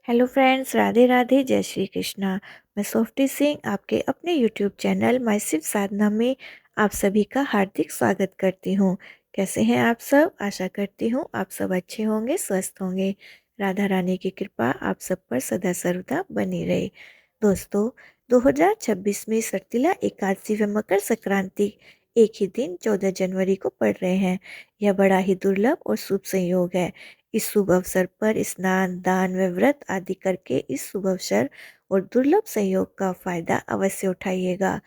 Hello friends, Radhe Radhe, जय श्री कृष्णा। मैं सोफ्टी सिंह आपके अपने यूट्यूब चैनल माय शिव साधना में आप सभी का हार्दिक स्वागत करती हूँ। कैसे हैं आप सब? आशा करती हूँ आप सब अच्छे होंगे, स्वस्थ होंगे। राधा रानी की कृपा आप सब पर सदा सर्वदा बनी रहे। दोस्तों, 2026 में सर्तिला एकादशी व मकर संक्रांति एक ही दिन 14 जनवरी को पड़ रहे हैं। यह बड़ा ही दुर्लभ और शुभ संयोग है। इस शुभ अवसर पर स्नान, दान व व्रत आदि करके इस शुभ अवसर और दुर्लभ संयोग का फायदा अवश्य उठाइएगा।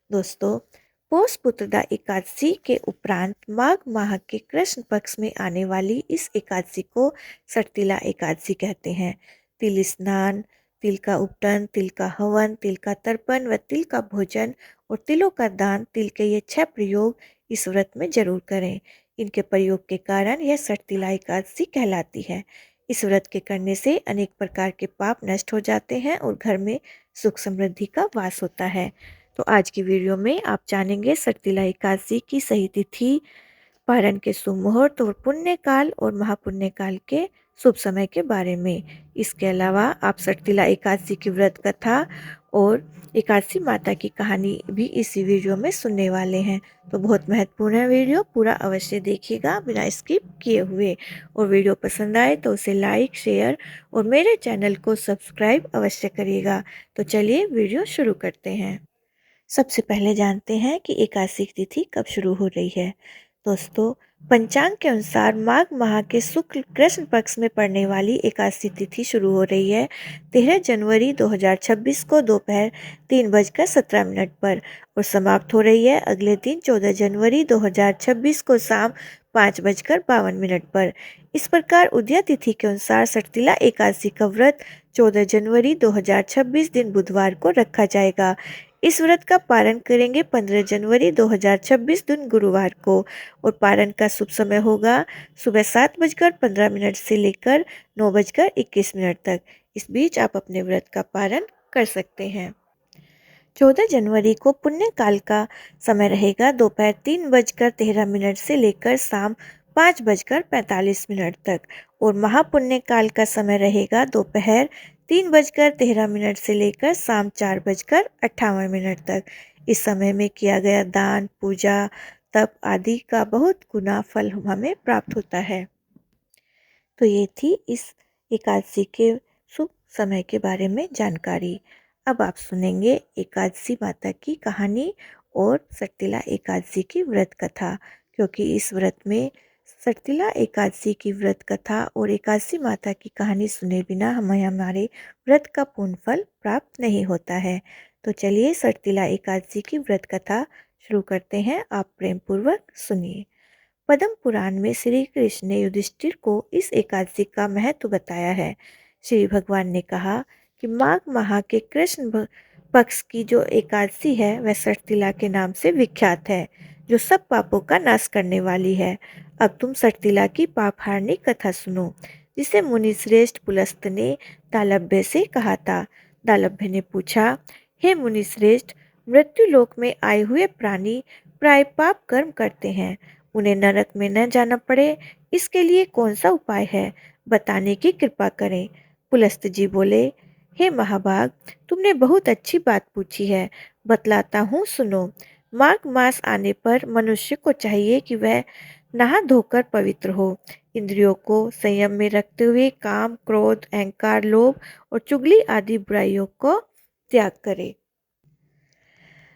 दोस्तों, पौष पुत्रदा एकादशी के उपरांत माघ माह के कृष्ण पक्ष में आने वाली इस एकादशी को सटतिला एकादशी कहते हैं। तिल स्नान, तिल का उपटन, तिल का हवन, तिल का तर्पण व तिल का भोजन और तिलों का दान, तिल के ये 6 प्रयोग इस व्रत में जरूर करें। इनके प्रयोग के कारण यह सटतिला एकादशी कहलाती है। इस व्रत के करने से अनेक प्रकार के पाप नष्ट हो जाते हैं और घर में सुख समृद्धि का वास होता है। तो आज की वीडियो में आप जानेंगे सटतिला एकादशी की सही तिथि, पारण के शुभ मुहूर्त और पुण्य काल और महापुण्य काल के शुभ समय के बारे में। इसके अलावा आप सटतिला एकादशी की व्रत कथा और एकादशी माता की कहानी भी इसी वीडियो में सुनने वाले हैं। तो बहुत महत्वपूर्ण है वीडियो, पूरा अवश्य देखिएगा बिना स्किप किए हुए। और वीडियो पसंद आए तो उसे लाइक, शेयर और मेरे चैनल को सब्सक्राइब अवश्य करिएगा। तो चलिए वीडियो शुरू करते हैं। सबसे पहले जानते हैं कि एकादशी की तिथि कब शुरू हो रही है। दोस्तों, पंचांग के अनुसार माघ माह के शुक्ल कृष्ण पक्ष में पड़ने वाली एकादशी तिथि शुरू हो रही है 13 जनवरी 2026 को दोपहर 3:17 पर और समाप्त हो रही है अगले दिन 14 जनवरी 2026 को शाम 5:52 पर। इस प्रकार उदया तिथि के अनुसार सटतिला एकादशी का व्रत 14 जनवरी 2026 दिन बुधवार को रखा जाएगा। इस व्रत का पारण करेंगे 15 जनवरी 2026 दिन गुरुवार को और पारण का शुभ समय होगा सुबह 7:15 से लेकर 9:21 तक। इस बीच आप अपने व्रत का पारण कर सकते हैं। 14 जनवरी को पुण्य काल का समय रहेगा दोपहर 3:13 से लेकर शाम 5:45 तक और महापुण्य काल का समय रहेगा दोपहर 3:13 से लेकर शाम 4:58 तक। इस समय में किया गया दान, पूजा, तप आदि का बहुत गुना फल हमें प्राप्त होता है। तो ये थी इस एकादशी के शुभ समय के बारे में जानकारी। अब आप सुनेंगे एकादशी माता की कहानी और सटतिला एकादशी की व्रत कथा, क्योंकि इस व्रत में सटतिला एकादशी की व्रत कथा और एकादशी माता की कहानी सुने बिना हमें हमारे व्रत का पूर्ण फल प्राप्त नहीं होता है। तो चलिए सटतिला एकादशी की व्रत कथा शुरू करते हैं। आप प्रेम पूर्वक सुनिए। पद्म पुराण में श्री कृष्ण ने युधिष्ठिर को इस एकादशी का महत्व बताया है। श्री भगवान ने कहा कि माघ माह के पक्ष की जो एकादशी है वह सटतिला के नाम से विख्यात है, जो सब पापों का नाश करने वाली है। अब तुम सटतिला की पापहारनी कथा सुनो, जिसे मुनि श्रेष्ठ पुलस्त ने दालभ्य से कहा था। दालभ्य ने पूछा, हे मुनि श्रेष्ठ, मृत्यु लोक में आए हुए प्राणी प्राय पाप कर्म करते हैं, उन्हें नरक में न जाना पड़े, इसके लिए कौन सा उपाय है, बताने की कृपा करें। पुलस्त जी बोले, हे महाभाग, तुमने बहुत अच्छी बात पूछी है, बतलाता हूँ, सुनो। माघ मास आने पर मनुष्य को चाहिए कि वह नहा धोकर पवित्र हो, इंद्रियों को संयम में रखते हुए काम, क्रोध, अहंकार, लोभ और चुगली आदि बुराइयों को त्याग करे।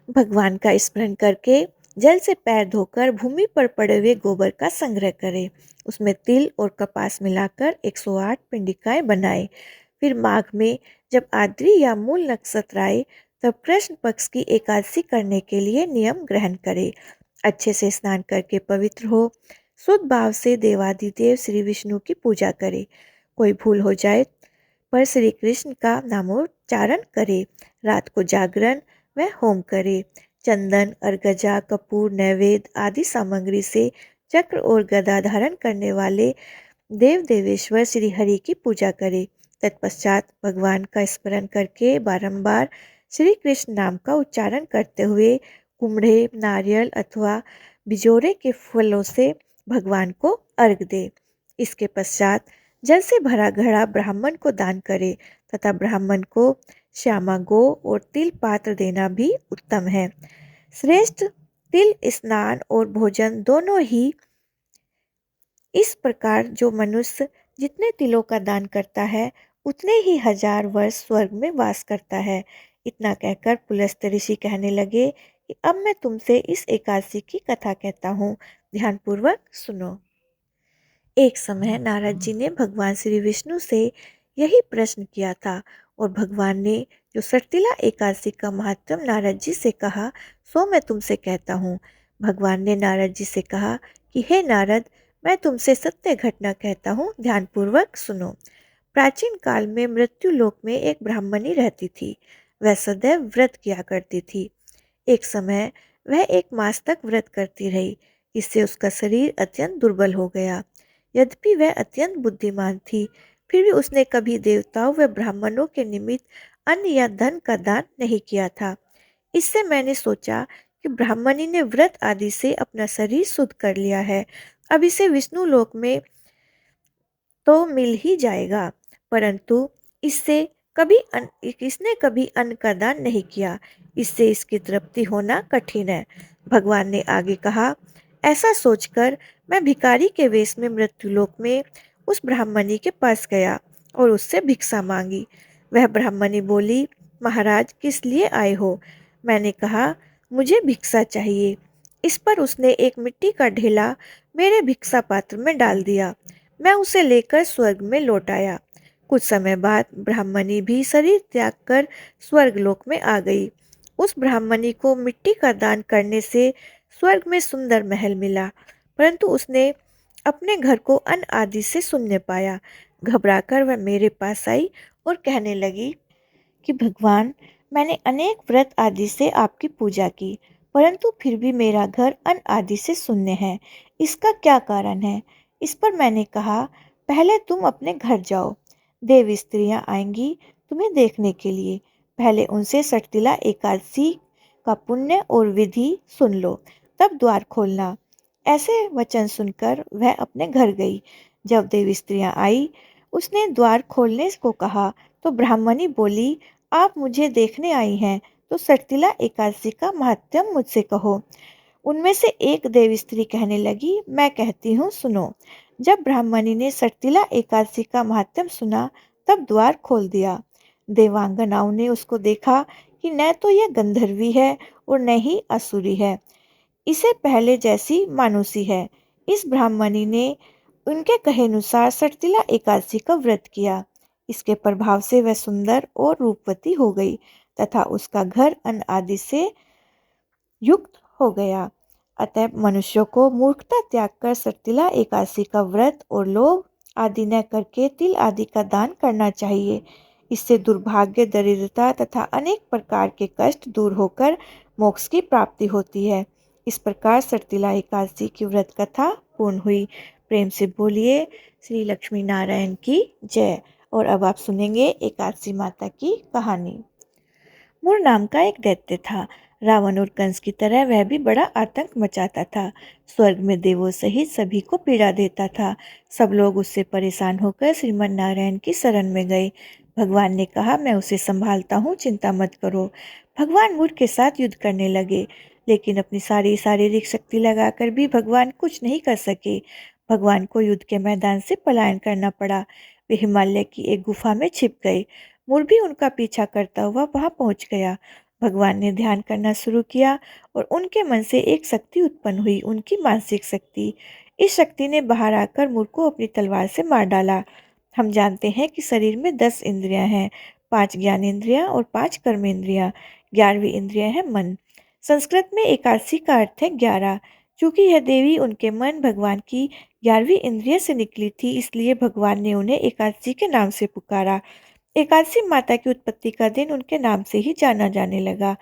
भगवान का स्मरण करके जल से पैर धोकर भूमि पर पड़े हुए गोबर का संग्रह करें। उसमें तिल और कपास मिलाकर 108 पिंडिकाएं बनाए। फिर माघ में जब आद्री या मूल नक्षत्र आए तब कृष्ण पक्ष की एकादशी करने के लिए नियम ग्रहण करे। अच्छे से स्नान करके पवित्र हो, शुद्ध भाव से देवादिदेव श्री विष्णु की पूजा करे। कोई भूल हो जाए पर श्री कृष्ण का नामोच्चारण करे। रात को जागरण व होम करे। चंदन, अर्गजा, कपूर, नैवेद्य आदि सामग्री से चक्र और गदा धारण करने वाले देव देवेश्वर श्री हरि की पूजा करे। तत्पश्चात भगवान का स्मरण करके बारंबार श्री कृष्ण नाम का उच्चारण करते हुए कुम्भे, नारियल अथवा बिजोरे के फलों से भगवान को अर्घ दे। इसके पश्चात जल से भरा घड़ा ब्राह्मण को दान करे तथा ब्राह्मण को श्यामा गो और तिल पात्र देना भी उत्तम है। श्रेष्ठ तिल स्नान और भोजन दोनों ही। इस प्रकार जो मनुष्य जितने तिलों का दान करता है उतने ही 1000 वर्ष स्वर्ग में वास करता है। इतना कहकर पुलस्त ऋषि कहने लगे कि अब मैं तुमसे इस एकादशी की कथा कहता हूँ, ध्यानपूर्वक सुनो। एक समय नारद जी ने भगवान श्री विष्णु से यही प्रश्न किया था और भगवान ने जो सटतिला एकादशी का महात्म नारद जी से कहा सो मैं तुमसे कहता हूँ। भगवान ने नारद जी से कहा कि हे नारद, मैं तुमसे सत्य घटना कहता हूँ, ध्यानपूर्वक सुनो। प्राचीन काल में मृत्यु लोक में एक ब्राह्मणी रहती थी। वह सदैव व्रत किया करती थी। एक समय वह एक मास तक व्रत करती रही। इससे उसका शरीर अत्यंत दुर्बल हो गया। यद्यपि वह अत्यंत बुद्धिमान थी, फिर भी उसने कभी देवताओं व ब्राह्मणों के निमित्त अन्न या धन का दान नहीं किया था। इससे मैंने सोचा कि ब्राह्मणी ने व्रत आदि से अपना शरीर शुद्ध कर लिया है, अब इसे विष्णु लोक में तो मिल ही जाएगा। परंतु इससे इसने कभी अन्न का दान नहीं किया, इससे इसकी तृप्ति होना कठिन है। भगवान ने आगे कहा, ऐसा सोचकर मैं भिखारी के वेश में मृत्युलोक में उस ब्राह्मणी के पास गया और उससे भिक्षा मांगी। वह ब्राह्मणी बोली, महाराज किस लिए आए हो? मैंने कहा, मुझे भिक्षा चाहिए। इस पर उसने एक मिट्टी का ढेला मेरे भिक्षा पात्र में डाल दिया। मैं उसे लेकर स्वर्ग में लौट आया। कुछ समय बाद ब्राह्मणी भी शरीर त्याग कर स्वर्गलोक में आ गई। उस ब्राह्मणी को मिट्टी का दान करने से स्वर्ग में सुंदर महल मिला, परंतु उसने अपने घर को अन्न आदि से शून्य पाया। घबराकर वह मेरे पास आई और कहने लगी कि भगवान, मैंने अनेक व्रत आदि से आपकी पूजा की, परंतु फिर भी मेरा घर अन्न आदि से शून्य है। इसका क्या कारण है? इस पर मैंने कहा, पहले तुम अपने घर जाओ। देव स्त्रियां आएंगी तुम्हें देखने के लिए। पहले उनसे सटतिला एकादशी का पुण्य और विधि सुन लो, तब द्वार खोलना। ऐसे वचन सुनकर वह अपने घर गई। जब देव स्त्रियां आई, उसने द्वार खोलने को कहा तो ब्राह्मणी बोली, आप मुझे देखने आई हैं तो सटतिला एकादशी का महात्म्य मुझसे कहो। उनमें से एक देव स्त्री कहने लगी, मैं कहती हूँ, सुनो। जब ब्राह्मणी ने सटतिला एकादशी का महात्म्य सुना तब द्वार खोल दिया। देवांगनाओं ने उसको देखा कि न तो यह गंधर्वी है और न ही असुरी है, इसे पहले जैसी मानुषी है। इस ब्राह्मणी ने उनके कहे अनुसार सटतिला एकादशी का व्रत किया। इसके प्रभाव से वह सुंदर और रूपवती हो गई तथा उसका घर अन्न आदि से युक्त हो गया। अतः मनुष्यों को मूर्खता त्याग कर सटतिला एकादशी का व्रत और लोभ आदि न करके तिल आदि का दान करना चाहिए। इससे दुर्भाग्य, दरिद्रता तथा अनेक प्रकार के कष्ट दूर होकर मोक्ष की प्राप्ति होती है। इस प्रकार सटतिला एकादशी की व्रत कथा पूर्ण हुई। प्रेम से बोलिए श्री लक्ष्मी नारायण की जय। और अब आप सुनेंगे एकादशी माता की कहानी। मूर नाम का एक दैत्य था। रावण और कंस की तरह वह भी बड़ा आतंक मचाता था। स्वर्ग में देवों सहित सभी को पीड़ा देता था। सब लोग उससे परेशान होकर श्रीमन नारायण की शरण में गए। भगवान ने कहा, मैं उसे संभालता हूँ, चिंता मत करो। भगवान मूर के साथ युद्ध करने लगे, लेकिन अपनी सारी शारीरिक शक्ति लगाकर भी भगवान कुछ नहीं कर सके। भगवान को युद्ध के मैदान से पलायन करना पड़ा। वे हिमालय की एक गुफा में छिप गए। मूर भी उनका पीछा करता हुआ वहां पहुंच गया। भगवान ने ध्यान करना शुरू किया और उनके मन से एक शक्ति उत्पन्न हुई, उनकी मानसिक शक्ति। इस शक्ति ने बाहर आकर मूर को अपनी तलवार से मार डाला। हम जानते हैं कि शरीर में 10 इंद्रियां हैं, 5 ज्ञानेंद्रियां और 5 कर्मेंद्रियां। 11वीं इंद्रिय है मन। संस्कृत में एकादशी का अर्थ है 11। चूंकि यह देवी उनके मन भगवान की 11वीं इंद्रिय से निकली थी, इसलिए भगवान ने उन्हें एकादशी के नाम से पुकारा। एकादशी माता की उत्पत्ति का दिन उनके नाम से ही जाना जाने लगा।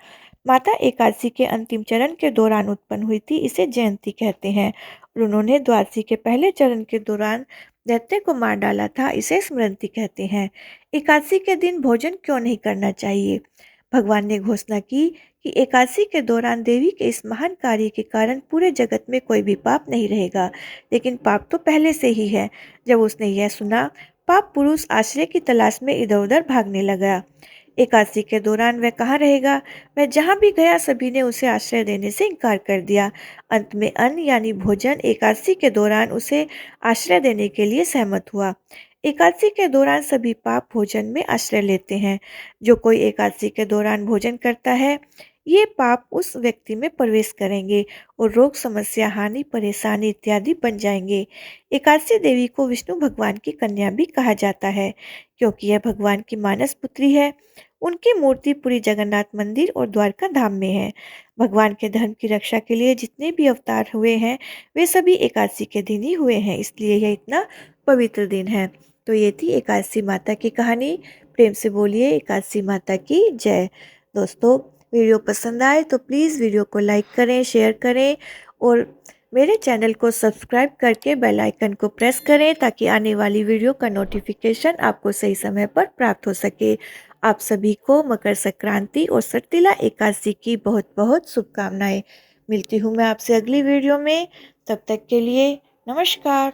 माता एकादशी के अंतिम चरण के दौरान उत्पन्न हुई थी, इसे जयंती कहते हैं। और उन्होंने द्वादशी के पहले चरण के दौरान दैत्य को मार डाला था, इसे स्मृति कहते हैं। एकादशी के दिन भोजन क्यों नहीं करना चाहिए? भगवान ने घोषणा की कि एकादशी के दौरान देवी के इस महान कार्य के कारण पूरे जगत में कोई भी पाप नहीं रहेगा। लेकिन पाप तो पहले से ही है। जब उसने यह सुना, पाप पुरुष आश्रय की तलाश में इधर उधर भागने लगा। एकादशी के दौरान वह कहाँ रहेगा? वह जहाँ भी गया सभी ने उसे आश्रय देने से इनकार कर दिया। अंत में अन्न यानी भोजन एकादशी के दौरान उसे आश्रय देने के लिए सहमत हुआ। एकादशी के दौरान सभी पाप भोजन में आश्रय लेते हैं। जो कोई एकादशी के दौरान भोजन करता है, ये पाप उस व्यक्ति में प्रवेश करेंगे और रोग, समस्या, हानि, परेशानी इत्यादि बन जाएंगे। एकादशी देवी को विष्णु भगवान की कन्या भी कहा जाता है, क्योंकि यह भगवान की मानस पुत्री है। उनकी मूर्ति पूरी जगन्नाथ मंदिर और द्वारका धाम में है। भगवान के धर्म की रक्षा के लिए जितने भी अवतार हुए हैं, वे सभी एकादशी के दिन ही हुए हैं, इसलिए यह इतना पवित्र दिन है। तो ये थी एकादशी माता की कहानी। प्रेम से बोलिए एकादशी माता की जय। दोस्तों, वीडियो पसंद आए तो प्लीज़ वीडियो को लाइक करें, शेयर करें और मेरे चैनल को सब्सक्राइब करके बेल आइकन को प्रेस करें ताकि आने वाली वीडियो का नोटिफिकेशन आपको सही समय पर प्राप्त हो सके। आप सभी को मकर संक्रांति और सटतिला एकादशी की बहुत बहुत शुभकामनाएं। मिलती हूँ मैं आपसे अगली वीडियो में। तब तक के लिए नमस्कार।